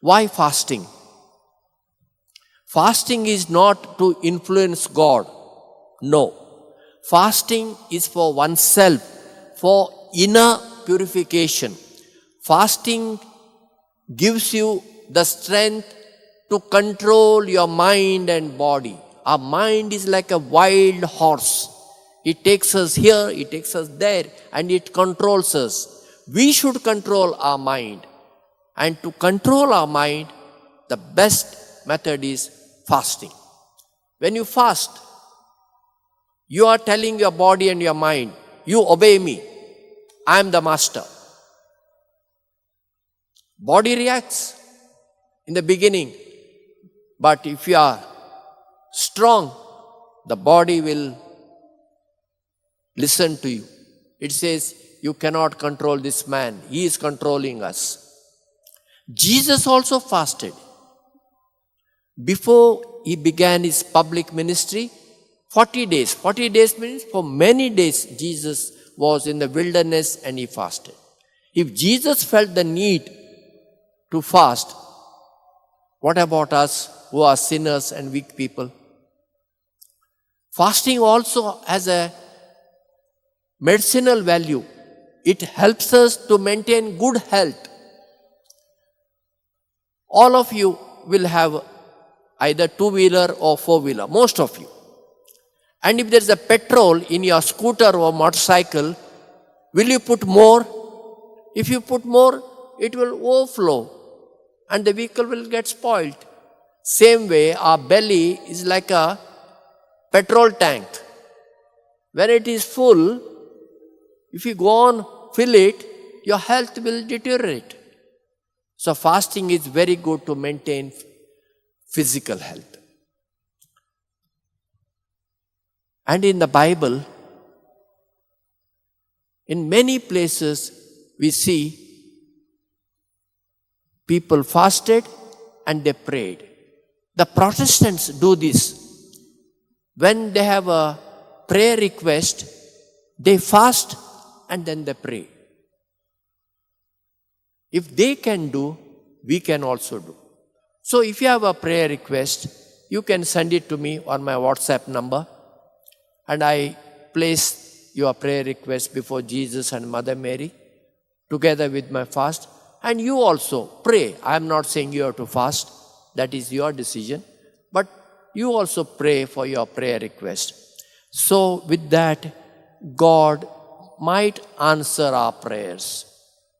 Why fasting? Fasting is not to influence God. No. Fasting is for oneself, for inner purification. Fasting gives you the strength to control your mind and body. Our mind is like a wild horse. It takes us here, it takes us there, and it controls us. We should control our mind. And to control our mind, the best method is fasting. When you fast, you are telling your body and your mind, you obey me. I am the master. Body reacts in the beginning. But if you are strong, the body will listen to you. It says, you cannot control this man. He is controlling us. Jesus also fasted. Before he began his public ministry, 40 days. 40 days means for many days Jesus was in the wilderness and he fasted. If Jesus felt the need to fast, what about us who are sinners and weak people? Fasting also has a medicinal value. It helps us to maintain good health. All of you will have either two-wheeler or four-wheeler, most of you. And if there is a petrol in your scooter or motorcycle, will you put more? If you put more, it will overflow and the vehicle will get spoiled. Same way, our belly is like a petrol tank. When it is full, if you go on, fill it, your health will deteriorate. So fasting is very good to maintain physical health. And in the Bible, in many places we see people fasted and they prayed. The Protestants do this. When they have a prayer request, they fast and then they pray. If they can do, we can also do. So if you have a prayer request, you can send it to me on my WhatsApp number, and I place your prayer request before Jesus and Mother Mary together with my fast. And you also pray. I am not saying you have to fast. That is your decision. But you also pray for your prayer request. So with that, God might answer our prayers.